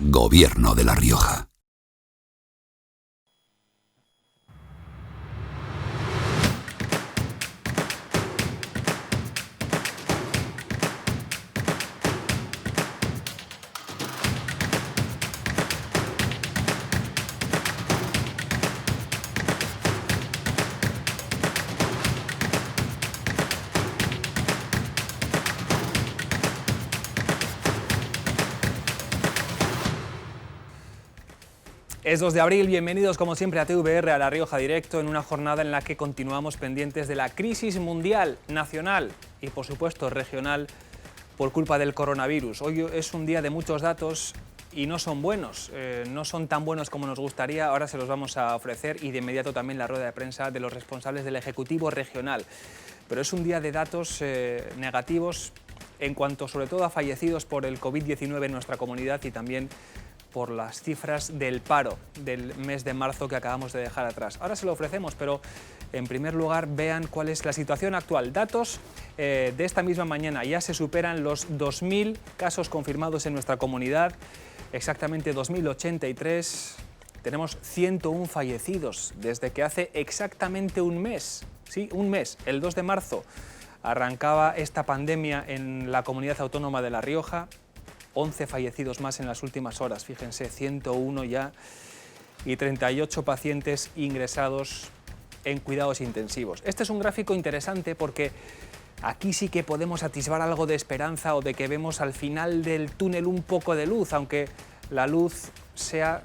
Gobierno de La Rioja. Es 2 de abril, bienvenidos como siempre a TVR, a La Rioja Directo, en una jornada en la que continuamos pendientes de la crisis mundial, nacional y por supuesto regional por culpa del coronavirus. Hoy es un día de muchos datos y no son buenos, no son tan buenos como nos gustaría, ahora se los vamos a ofrecer y de inmediato también la rueda de prensa de los responsables del Ejecutivo Regional. Pero es un día de datos negativos en cuanto sobre todo a fallecidos por el COVID-19 en nuestra comunidad y también por las cifras del paro del mes de marzo que acabamos de dejar atrás. Ahora se lo ofrecemos, pero en primer lugar vean cuál es la situación actual. Datos de esta misma mañana, ya se superan los 2.000 casos confirmados en nuestra comunidad, exactamente 2.083. Tenemos 101 fallecidos desde que hace exactamente un mes, sí, un mes, el 2 de marzo, arrancaba esta pandemia en la comunidad autónoma de La Rioja. 11 fallecidos más en las últimas horas, fíjense, 101 ya, y 38 pacientes ingresados en cuidados intensivos. Este es un gráfico interesante porque aquí sí que podemos atisbar algo de esperanza o de que vemos al final del túnel un poco de luz, aunque la luz sea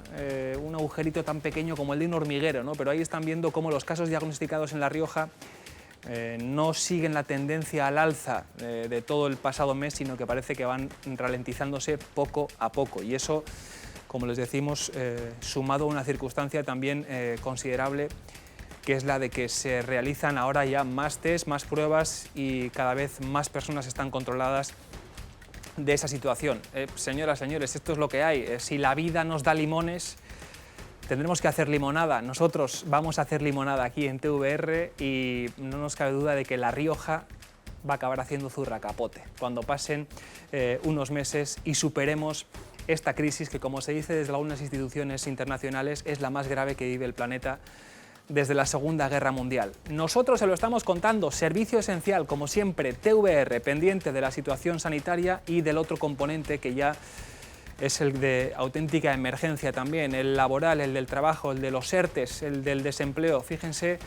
un agujerito tan pequeño como el de un hormiguero, ¿no? Pero ahí están viendo cómo los casos diagnosticados en La Rioja no siguen la tendencia al alza de todo el pasado mes, sino que parece que van ralentizándose poco a poco. Y eso, como les decimos, sumado a una circunstancia también considerable, que es la de que se realizan ahora ya más test, más pruebas y cada vez más personas están controladas de esa situación. Señoras, señores, esto es lo que hay. Si la vida nos da limones, tendremos que hacer limonada. Nosotros vamos a hacer limonada aquí en TVR y no nos cabe duda de que La Rioja va a acabar haciendo zurracapote cuando pasen unos meses y superemos esta crisis que, como se dice desde algunas instituciones internacionales, es la más grave que vive el planeta desde la Segunda Guerra Mundial. Nosotros se lo estamos contando, servicio esencial, como siempre, TVR, pendiente de la situación sanitaria y del otro componente que ya es el de auténtica emergencia también, el laboral, el del trabajo, el de los ERTEs, el del desempleo. Fíjense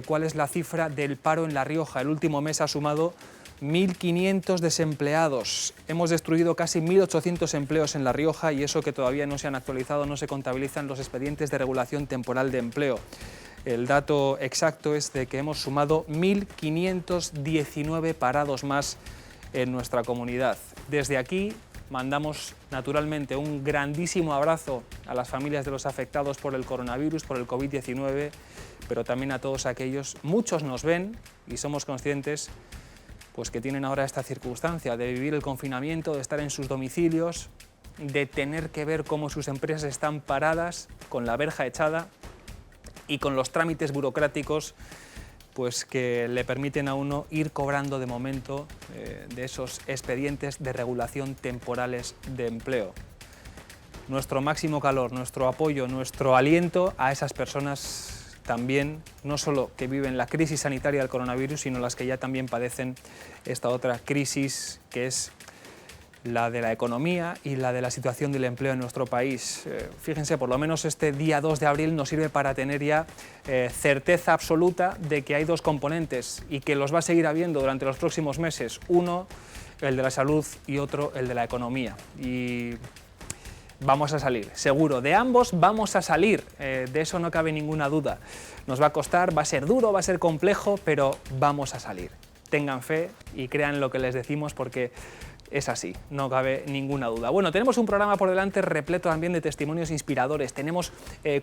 cuál es la cifra del paro en La Rioja. El último mes ha sumado 1.500 desempleados. Hemos destruido casi 1.800 empleos en La Rioja y eso que todavía no se han actualizado, no se contabilizan los expedientes de regulación temporal de empleo. El dato exacto es de que hemos sumado 1.519 parados más en nuestra comunidad. Desde aquí mandamos naturalmente un grandísimo abrazo a las familias de los afectados por el coronavirus, por el COVID-19, pero también a todos aquellos, muchos nos ven y somos conscientes pues que tienen ahora esta circunstancia de vivir el confinamiento, de estar en sus domicilios, de tener que ver cómo sus empresas están paradas, con la verja echada y con los trámites burocráticos pues que le permiten a uno ir cobrando de momento de esos expedientes de regulación temporales de empleo. Nuestro máximo calor, nuestro apoyo, nuestro aliento a esas personas también, no solo que viven la crisis sanitaria del coronavirus, sino las que ya también padecen esta otra crisis que es la de la economía y la de la situación del empleo en nuestro país. Fíjense, por lo menos este día 2 de abril nos sirve para tener ya certeza absoluta de que hay dos componentes y que los va a seguir habiendo durante los próximos meses. Uno, el de la salud, y otro, el de la economía. Y vamos a salir, seguro. De ambos vamos a salir, de eso no cabe ninguna duda. Nos va a costar, va a ser duro, va a ser complejo, pero vamos a salir. Tengan fe y crean lo que les decimos porque es así, no cabe ninguna duda. Bueno, tenemos un programa por delante repleto también de testimonios inspiradores. Tenemos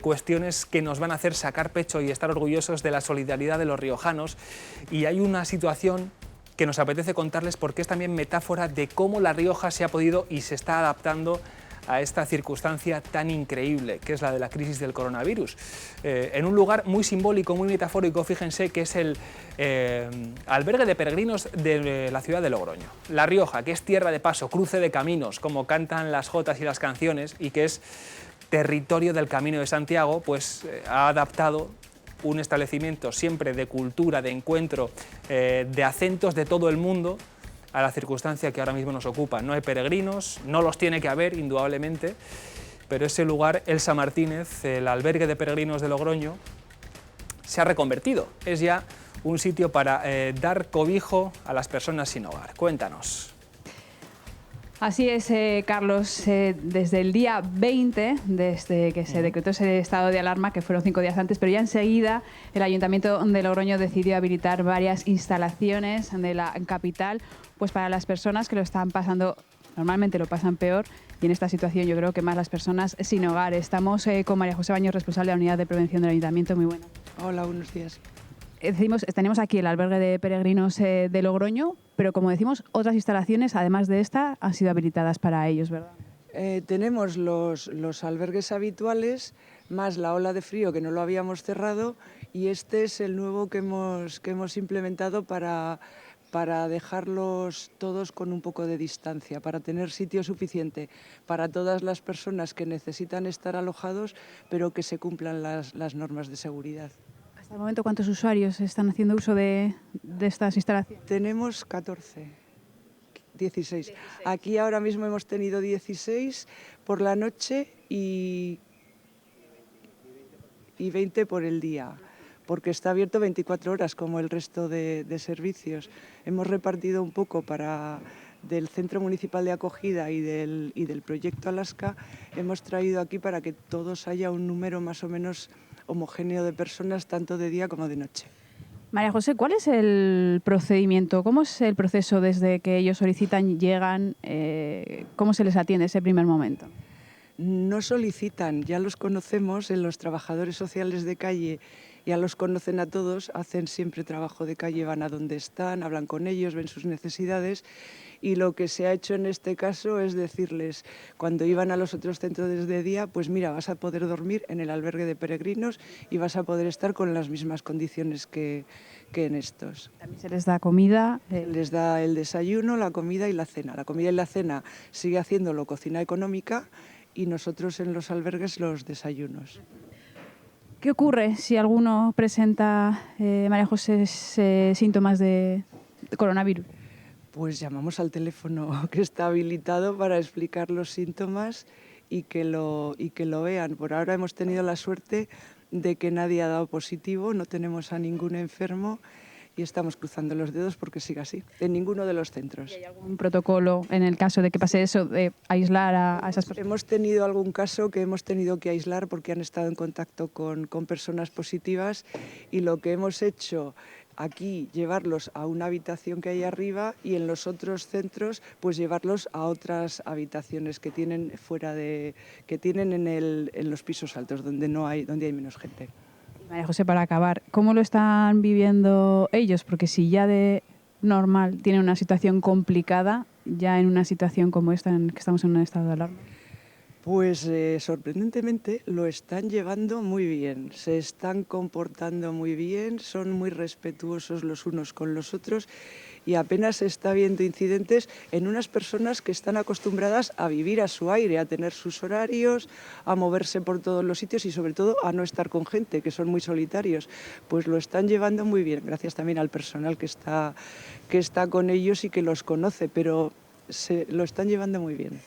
cuestiones que nos van a hacer sacar pecho y estar orgullosos de la solidaridad de los riojanos. Y hay una situación que nos apetece contarles porque es también metáfora de cómo La Rioja se ha podido y se está adaptando a esta circunstancia tan increíble que es la de la crisis del coronavirus. En un lugar muy simbólico, muy metafórico, fíjense, que es el albergue de peregrinos de la ciudad de Logroño. La Rioja, que es tierra de paso, cruce de caminos, como cantan las jotas y las canciones, y que es territorio del Camino de Santiago, pues ha adaptado un establecimiento siempre de cultura, de encuentro, de acentos de todo el mundo a la circunstancia que ahora mismo nos ocupa. No hay peregrinos, no los tiene que haber, indudablemente, pero ese lugar, Elsa Martínez, el albergue de peregrinos de Logroño, se ha reconvertido. Es ya un sitio para dar cobijo a las personas sin hogar. Cuéntanos. Así es, Carlos, desde el día 20, desde que se decretó ese estado de alarma, que fueron 5 días antes, pero ya enseguida el Ayuntamiento de Logroño decidió habilitar varias instalaciones de la capital, pues para las personas que lo están pasando, normalmente lo pasan peor, y en esta situación yo creo que más las personas sin hogar. Estamos con María José Baños, responsable de la Unidad de Prevención del Ayuntamiento. Muy buena. Hola, buenos días. Tenemos aquí el albergue de peregrinos de Logroño, pero como decimos, otras instalaciones, además de esta, han sido habilitadas para ellos, ¿verdad? Tenemos los albergues habituales, más la ola de frío que no lo habíamos cerrado, y este es el nuevo que hemos implementado para dejarlos todos con un poco de distancia, para tener sitio suficiente para todas las personas que necesitan estar alojados, pero que se cumplan las normas de seguridad. Hasta el momento, ¿cuántos usuarios están haciendo uso de estas instalaciones? Tenemos 16. Aquí ahora mismo hemos tenido 16 por la noche y 20 por el día, porque está abierto 24 horas como el resto de servicios. Hemos repartido un poco del Centro Municipal de Acogida y del Proyecto Alaska, hemos traído aquí para que todos haya un número más o menos homogéneo de personas, tanto de día como de noche. María José, ¿cuál es el procedimiento? ¿Cómo es el proceso desde que ellos solicitan, llegan? ¿Cómo se les atiende ese primer momento? No solicitan, ya los conocemos, en los trabajadores sociales de calle, ya los conocen a todos, hacen siempre trabajo de calle, van a donde están, hablan con ellos, ven sus necesidades, y lo que se ha hecho en este caso es decirles, cuando iban a los otros centros de día, pues mira, vas a poder dormir en el albergue de peregrinos y vas a poder estar con las mismas condiciones que en estos. También se les da comida. Les da el desayuno, la comida y la cena. La comida y la cena sigue haciéndolo Cocina Económica, y nosotros en los albergues los desayunos. ¿Qué ocurre si alguno presenta, María José, síntomas de coronavirus? Pues llamamos al teléfono que está habilitado para explicar los síntomas y que lo vean. Por ahora hemos tenido la suerte de que nadie ha dado positivo, no tenemos a ningún enfermo, y estamos cruzando los dedos porque siga así, en ninguno de los centros. ¿Y hay algún protocolo en el caso de que pase eso, de aislar a esas personas? Hemos tenido algún caso que hemos tenido que aislar porque han estado en contacto con personas positivas, y lo que hemos hecho aquí, llevarlos a una habitación que hay arriba, y en los otros centros pues llevarlos a otras habitaciones que tienen en los pisos altos, donde hay menos gente. María José, para acabar, ¿cómo lo están viviendo ellos? Porque si ya de normal tienen una situación complicada, ya en una situación como esta, en que estamos en un estado de alarma. Pues sorprendentemente lo están llevando muy bien, se están comportando muy bien, son muy respetuosos los unos con los otros, y apenas se está viendo incidentes en unas personas que están acostumbradas a vivir a su aire, a tener sus horarios, a moverse por todos los sitios y sobre todo a no estar con gente, que son muy solitarios. Pues lo están llevando muy bien, gracias también al personal que está con ellos y que los conoce, pero lo están llevando muy bien.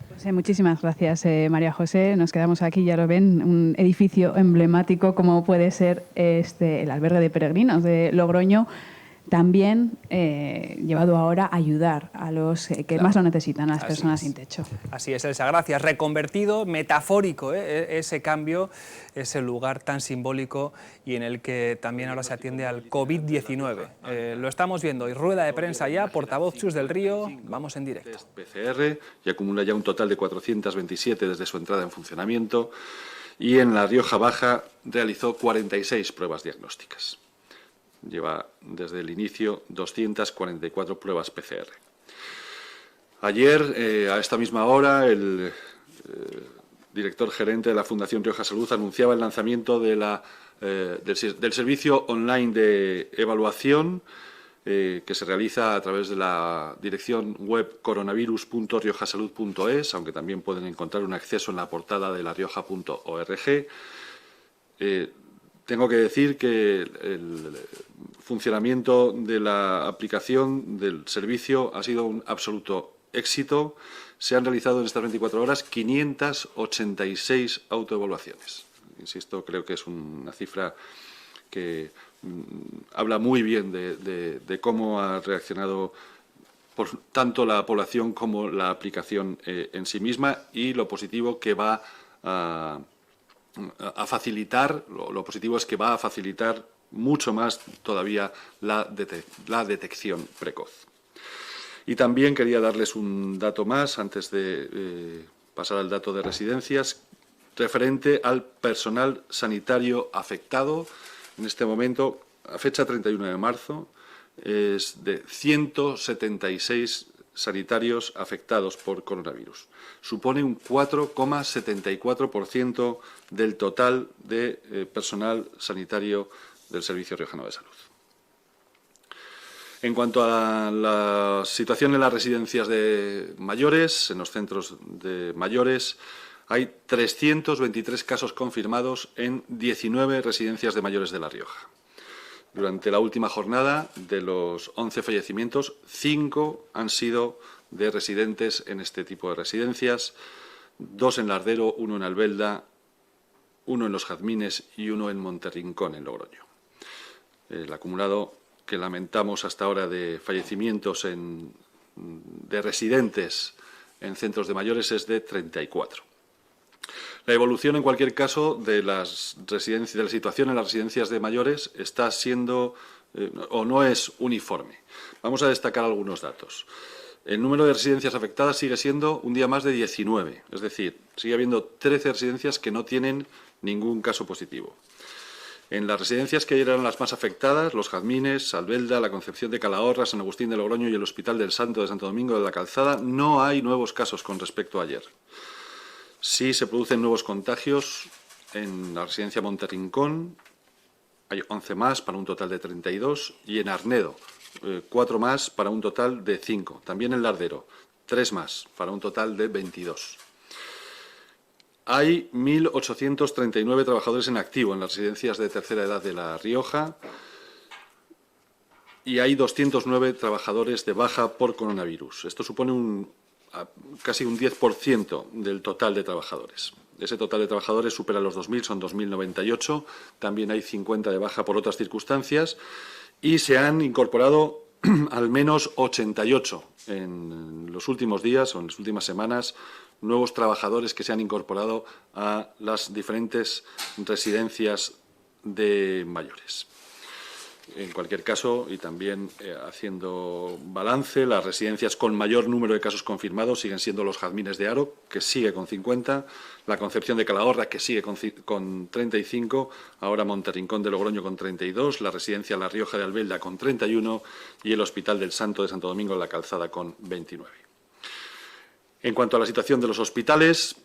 Pues, muchísimas gracias, María José. Nos quedamos aquí, ya lo ven, un edificio emblemático como puede ser el albergue de peregrinos de Logroño, también llevado ahora a ayudar a los que más lo necesitan, a las personas sin techo. Así es, Elsa, gracias. Reconvertido, metafórico, ese cambio, ese lugar tan simbólico y en el que también ahora se atiende al COVID-19. Lo estamos viendo hoy, rueda de prensa ya, portavoz Chus del Río, vamos en directo. PCR y acumula ya un total de 427 desde su entrada en funcionamiento, y en La Rioja Baja realizó 46 pruebas diagnósticas. Lleva desde el inicio 244 pruebas PCR. Ayer, a esta misma hora, el director gerente de la Fundación Rioja Salud, anunciaba el lanzamiento de del servicio online de evaluación que se realiza a través de la dirección web coronavirus.riojasalud.es, aunque también pueden encontrar un acceso en la portada de larioja.org. Tengo que decir que el funcionamiento de la aplicación del servicio ha sido un absoluto éxito. Se han realizado en estas 24 horas 586 autoevaluaciones. Insisto, creo que es una cifra que habla muy bien de cómo ha reaccionado tanto la población como la aplicación en sí misma, y lo positivo que va a facilitar, lo positivo es que va a facilitar mucho más todavía la detección precoz. Y también quería darles un dato más antes de pasar al dato de residencias, referente al personal sanitario afectado. En este momento, a fecha 31 de marzo, es de 176 sanitarios afectados por coronavirus. Supone un 4,74% del total de personal sanitario del Servicio Riojano de Salud. En cuanto a la situación en las residencias de mayores, en los centros de mayores, hay 323 casos confirmados en 19 residencias de mayores de La Rioja. Durante la última jornada, de los 11 fallecimientos, 5 han sido de residentes en este tipo de residencias, 2 en Lardero, 1 en Albelda, 1 en Los Jazmines y 1 en Monterrincón, en Logroño. El acumulado que lamentamos hasta ahora de fallecimientos de residentes en centros de mayores es de 34. La evolución, en cualquier caso, de la situación en las residencias de mayores está siendo o no es uniforme. Vamos a destacar algunos datos. El número de residencias afectadas sigue siendo un día más de 19, es decir, sigue habiendo 13 residencias que no tienen ningún caso positivo. En las residencias que eran las más afectadas, Los Jazmines, Albelda, la Concepción de Calahorra, San Agustín de Logroño y el Hospital del Santo de Santo Domingo de la Calzada, no hay nuevos casos con respecto a ayer. Sí se producen nuevos contagios en la residencia Monterrincón, hay 11 más para un total de 32, y en Arnedo 4 más para un total de 5. También en Lardero 3 más para un total de 22. Hay 1.839 trabajadores en activo en las residencias de tercera edad de La Rioja y hay 209 trabajadores de baja por coronavirus. Esto supone casi un 10% del total de trabajadores. Ese total de trabajadores supera los 2.000, son 2.098. También hay 50 de baja por otras circunstancias y se han incorporado al menos 88 en los últimos días o en las últimas semanas, nuevos trabajadores que se han incorporado a las diferentes residencias de mayores. En cualquier caso, y también haciendo balance, las residencias con mayor número de casos confirmados siguen siendo Los Jazmines de Haro, que sigue con 50, la Concepción de Calahorra, que sigue con 35, ahora Monterrincón de Logroño con 32, la residencia La Rioja de Albelda con 31 y el Hospital del Santo de Santo Domingo de la Calzada con 29. En cuanto a la situación de los hospitales,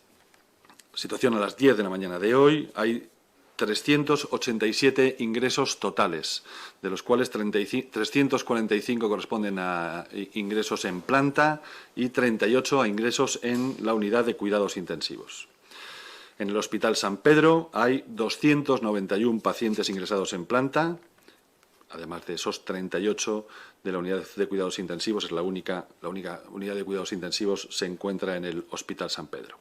situación a las 10 de la mañana de hoy, hay 387 ingresos totales, de los cuales 345 corresponden a ingresos en planta y 38 a ingresos en la unidad de cuidados intensivos. En el Hospital San Pedro hay 291 pacientes ingresados en planta, además de esos 38 de la unidad de cuidados intensivos, es la única unidad de cuidados intensivos se encuentra en el Hospital San Pedro.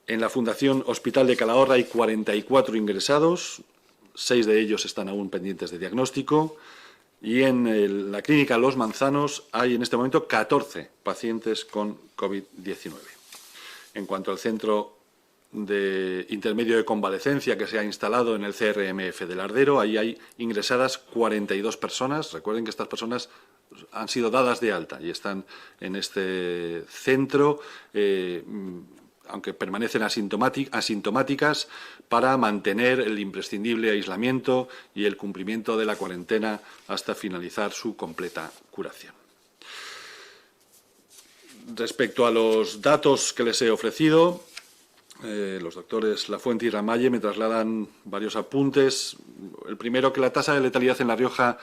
En la Fundación Hospital de Calahorra hay 44 ingresados, 6 de ellos están aún pendientes de diagnóstico, y en la Clínica Los Manzanos hay en este momento 14 pacientes con COVID-19. En cuanto al centro de intermedio de convalecencia que se ha instalado en el CRMF de Lardero, ahí hay ingresadas 42 personas. Recuerden que estas personas han sido dadas de alta y están en este centro, aunque permanecen asintomáticas, para mantener el imprescindible aislamiento y el cumplimiento de la cuarentena hasta finalizar su completa curación. Respecto a los datos que les he ofrecido, los doctores Lafuente y Ramalle me trasladan varios apuntes. El primero, que la tasa de letalidad en La Rioja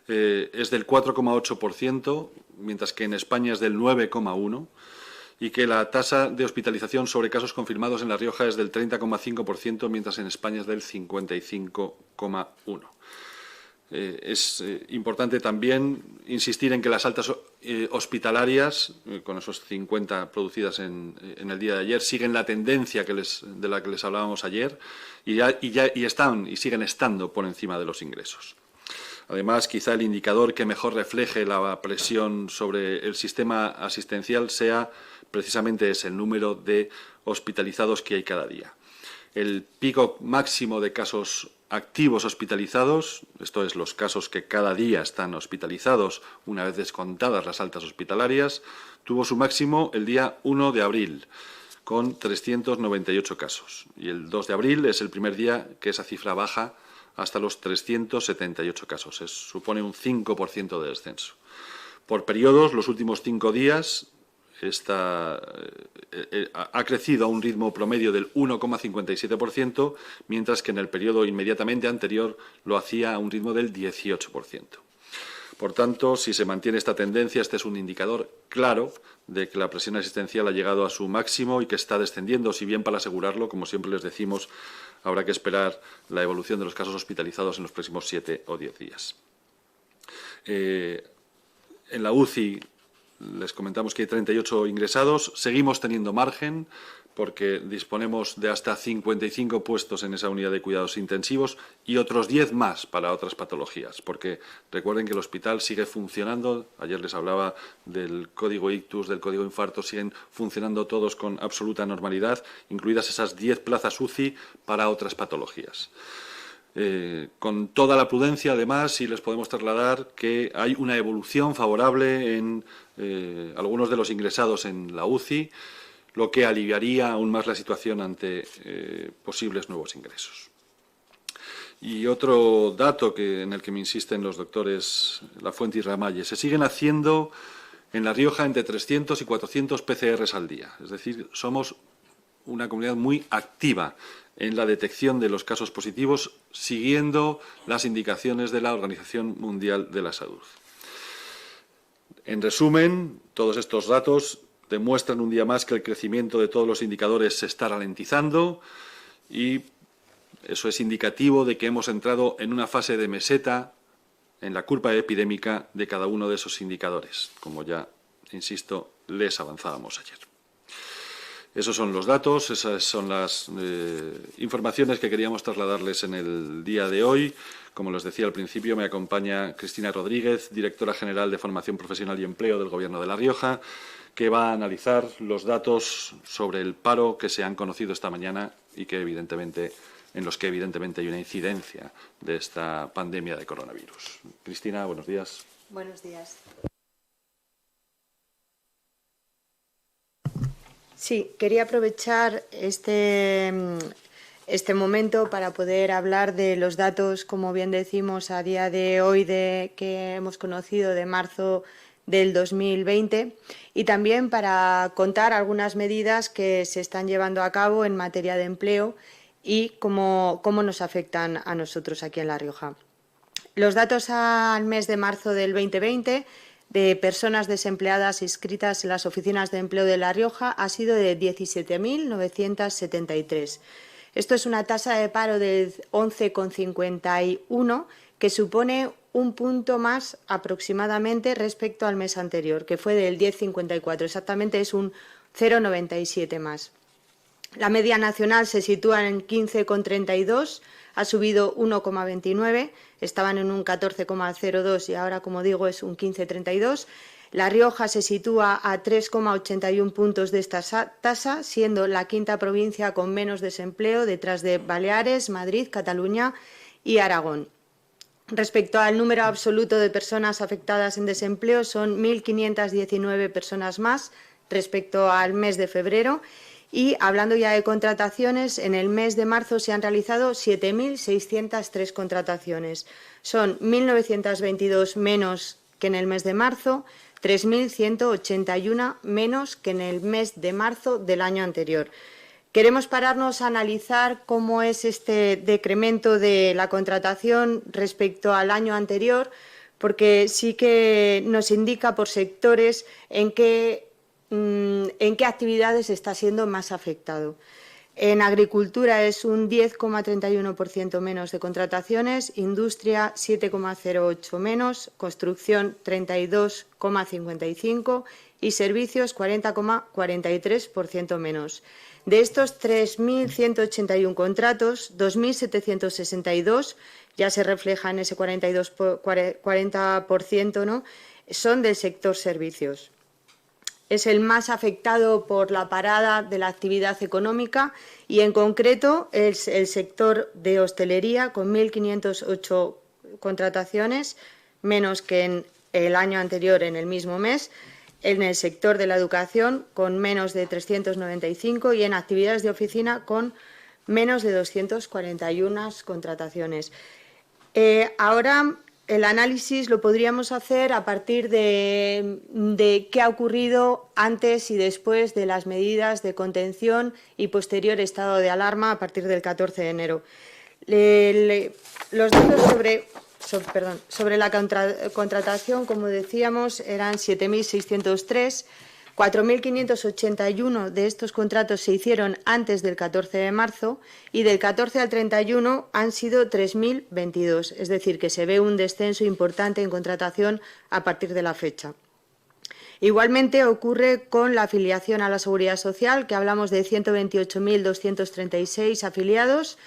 es del 4,8%, mientras que en España es del 9,1%, y que la tasa de hospitalización sobre casos confirmados en La Rioja es del 30,5%, mientras en España es del 55,1%. Es importante también insistir en que las altas hospitalarias, con esos 50 producidas en el día de ayer, siguen la tendencia de la que les hablábamos ayer y están y siguen estando por encima de los ingresos. Además, quizá el indicador que mejor refleje la presión sobre el sistema asistencial sea precisamente ese, el número de hospitalizados que hay cada día. El pico máximo de casos activos hospitalizados, esto es, los casos que cada día están hospitalizados una vez descontadas las altas hospitalarias, tuvo su máximo el día 1 de abril, con 398 casos. Y el 2 de abril es el primer día que esa cifra baja hasta los 378 casos. Supone un 5% de descenso. Por periodos, los últimos 5 días ha crecido a un ritmo promedio del 1,57%, mientras que en el periodo inmediatamente anterior lo hacía a un ritmo del 18%. Por tanto, si se mantiene esta tendencia, este es un indicador claro de que la presión asistencial ha llegado a su máximo y que está descendiendo. Si bien, para asegurarlo, como siempre les decimos, habrá que esperar la evolución de los casos hospitalizados en los próximos 7 o 10 días. En la UCI les comentamos que hay 38 ingresados. Seguimos teniendo margen porque disponemos de hasta 55 puestos en esa unidad de cuidados intensivos y otros 10 más para otras patologías, porque recuerden que el hospital sigue funcionando. Ayer les hablaba del código ictus, del código infarto, siguen funcionando todos con absoluta normalidad, incluidas esas 10 plazas UCI para otras patologías. Con toda la prudencia, además, sí les podemos trasladar que hay una evolución favorable en algunos de los ingresados en la UCI, lo que aliviaría aún más la situación ante posibles nuevos ingresos. Y otro dato en el que me insisten los doctores Lafuente y Ramalle: se siguen haciendo en La Rioja entre 300 y 400 PCRs al día. Es decir, somos una comunidad muy activa en la detección de los casos positivos, siguiendo las indicaciones de la Organización Mundial de la Salud. En resumen, todos estos datos demuestran un día más que el crecimiento de todos los indicadores se está ralentizando y eso es indicativo de que hemos entrado en una fase de meseta en la curva epidémica de cada uno de esos indicadores, como ya, insisto, les avanzábamos ayer. Esos son los datos, esas son las informaciones que queríamos trasladarles en el día de hoy. Como les decía al principio, me acompaña Cristina Rodríguez, directora general de Formación Profesional y Empleo del Gobierno de La Rioja, que va a analizar los datos sobre el paro que se han conocido esta mañana y en los que evidentemente hay una incidencia de esta pandemia de coronavirus. Cristina, buenos días. Buenos días. Sí, quería aprovechar este momento para poder hablar de los datos, como bien decimos, a día de hoy que hemos conocido de marzo del 2020 y también para contar algunas medidas que se están llevando a cabo en materia de empleo y cómo nos afectan a nosotros aquí en La Rioja. Los datos al mes de marzo del 2020 de personas desempleadas inscritas en las oficinas de empleo de La Rioja ha sido de 17.973. Esto es una tasa de paro del 11,51, que supone un punto más aproximadamente respecto al mes anterior, que fue del 10,54. Exactamente es un 0,97 más. La media nacional se sitúa en 15,32, ha subido 1,29, estaban en un 14,02 y ahora, como digo, es un 15,32. La Rioja se sitúa a 3,81 puntos de esta tasa, siendo la quinta provincia con menos desempleo, detrás de Baleares, Madrid, Cataluña y Aragón. Respecto al número absoluto de personas afectadas en desempleo, son 1.519 personas más respecto al mes de febrero. Y hablando ya de contrataciones, en el mes de marzo se han realizado 7.603 contrataciones. Son 1.922 menos que en el mes de marzo, 3.181 menos que en el mes de marzo del año anterior. Queremos pararnos a analizar cómo es este decremento de la contratación respecto al año anterior, porque sí que nos indica por sectores en qué actividades está siendo más afectado. En agricultura es un 10,31% menos de contrataciones, industria 7,08 menos, construcción 32,55 y servicios 40,43% menos. De estos 3.181 contratos, 2.762 ya se refleja en ese 40%, ¿no?, son del sector servicios. Es el más afectado por la parada de la actividad económica y, en concreto, es el sector de hostelería, con 1.508 contrataciones, menos que en el año anterior en el mismo mes, en el sector de la educación, con menos de 395 y en actividades de oficina, con menos de 241 contrataciones. Ahora, el análisis lo podríamos hacer a partir de qué ha ocurrido antes y después de las medidas de contención y posterior estado de alarma a partir del 14 de enero. Los datos sobre la contratación, como decíamos, eran 7.603. 4.581 de estos contratos se hicieron antes del 14 de marzo y del 14 al 31 han sido 3.022, es decir, que se ve un descenso importante en contratación a partir de la fecha. Igualmente ocurre con la afiliación a la Seguridad Social, que hablamos de 128.236 afiliados.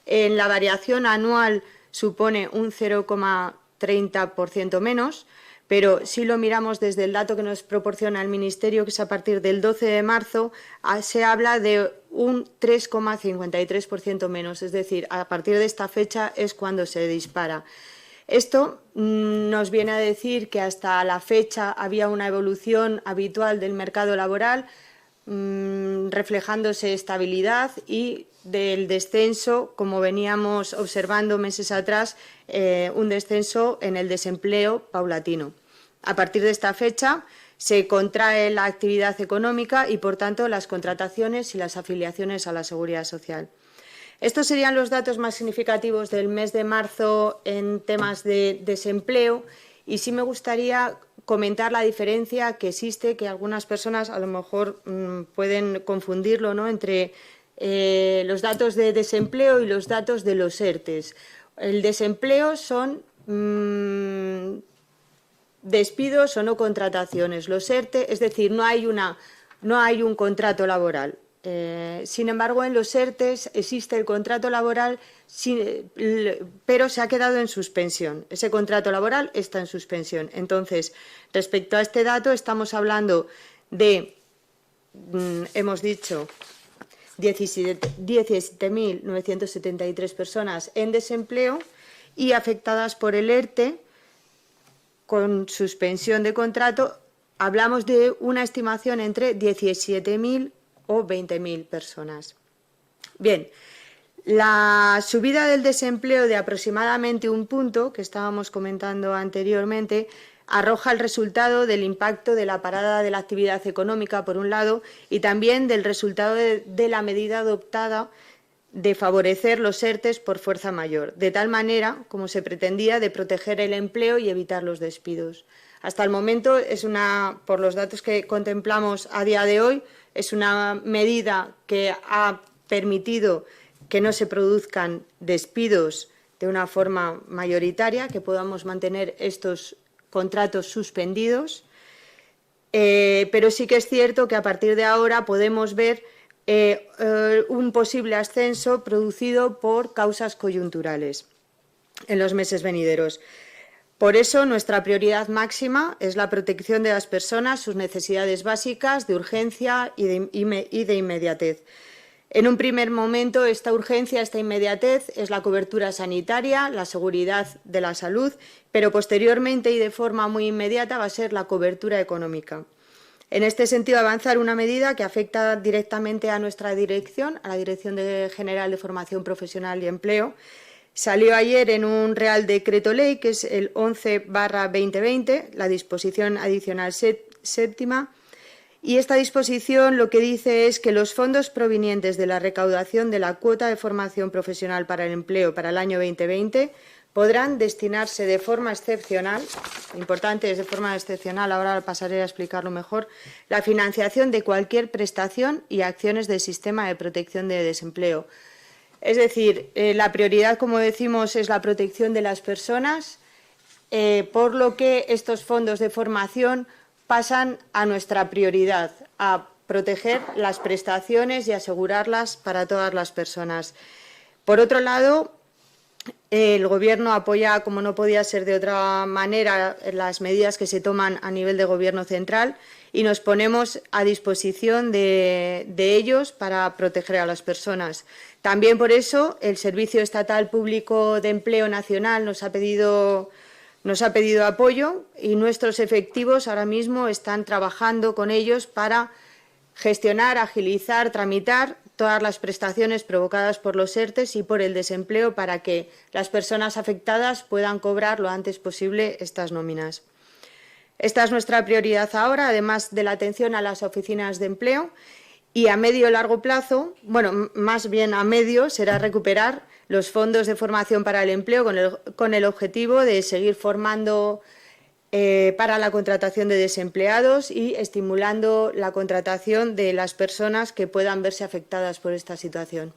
En la variación anual supone un 0,30% menos. Pero si lo miramos desde el dato que nos proporciona el Ministerio, que es a partir del 12 de marzo, se habla de un 3,53% menos. Es decir, a partir de esta fecha es cuando se dispara. Esto nos viene a decir que hasta la fecha había una evolución habitual del mercado laboral, reflejándose estabilidad y del descenso, como veníamos observando meses atrás, un descenso en el desempleo paulatino. A partir de esta fecha se contrae la actividad económica y, por tanto, las contrataciones y las afiliaciones a la Seguridad Social. Estos serían los datos más significativos del mes de marzo en temas de desempleo, y sí me gustaría comentar la diferencia que existe, que algunas personas a lo mejor pueden confundirlo, ¿no?, entre los datos de desempleo y los datos de los ERTEs. El desempleo son despidos o no contrataciones. Los ERTE, es decir, no hay un contrato laboral. Sin embargo, en los ERTEs existe el contrato laboral, pero se ha quedado en suspensión. Ese contrato laboral está en suspensión. Entonces, respecto a este dato, estamos hablando de, hemos dicho, 17.973 personas en desempleo y afectadas por el ERTE con suspensión de contrato. Hablamos de una estimación entre 17.000 o 20.000 personas. Bien, la subida del desempleo de aproximadamente un punto, que estábamos comentando anteriormente, arroja el resultado del impacto de la parada de la actividad económica, por un lado, y también del resultado de la medida adoptada de favorecer los ERTEs por fuerza mayor, de tal manera, como se pretendía, de proteger el empleo y evitar los despidos. Hasta el momento, por los datos que contemplamos a día de hoy, es una medida que ha permitido que no se produzcan despidos de una forma mayoritaria, que podamos mantener estos contratos suspendidos, pero sí que es cierto que a partir de ahora podemos ver un posible ascenso producido por causas coyunturales en los meses venideros. Por eso, nuestra prioridad máxima es la protección de las personas, sus necesidades básicas, de urgencia y de inmediatez. En un primer momento, esta urgencia, esta inmediatez, es la cobertura sanitaria, la seguridad de la salud, pero posteriormente y de forma muy inmediata va a ser la cobertura económica. En este sentido, avanzar una medida que afecta directamente a nuestra dirección, a la Dirección General de Formación Profesional y Empleo, Salió ayer en un Real Decreto Ley, que es el 11/2020, la disposición adicional séptima, y esta disposición lo que dice es que los fondos provenientes de la recaudación de la cuota de formación profesional para el empleo para el año 2020 podrán destinarse de forma excepcional, importante es de forma excepcional, ahora pasaré a explicarlo mejor, la financiación de cualquier prestación y acciones del sistema de protección de desempleo. Es decir, la prioridad, como decimos, es la protección de las personas, por lo que estos fondos de formación pasan a nuestra prioridad, a proteger las prestaciones y asegurarlas para todas las personas. Por otro lado, el Gobierno apoya, como no podía ser de otra manera, las medidas que se toman a nivel de Gobierno central y nos ponemos a disposición de ellos para proteger a las personas. También por eso el Servicio Estatal Público de Empleo Nacional nos ha pedido apoyo y nuestros efectivos ahora mismo están trabajando con ellos para gestionar, agilizar, tramitar todas las prestaciones provocadas por los ERTEs y por el desempleo para que las personas afectadas puedan cobrar lo antes posible estas nóminas. Esta es nuestra prioridad ahora, además de la atención a las oficinas de empleo, y a medio y largo plazo, bueno, más bien a medio, será recuperar los fondos de formación para el empleo con el objetivo de seguir formando para la contratación de desempleados y estimulando la contratación de las personas que puedan verse afectadas por esta situación.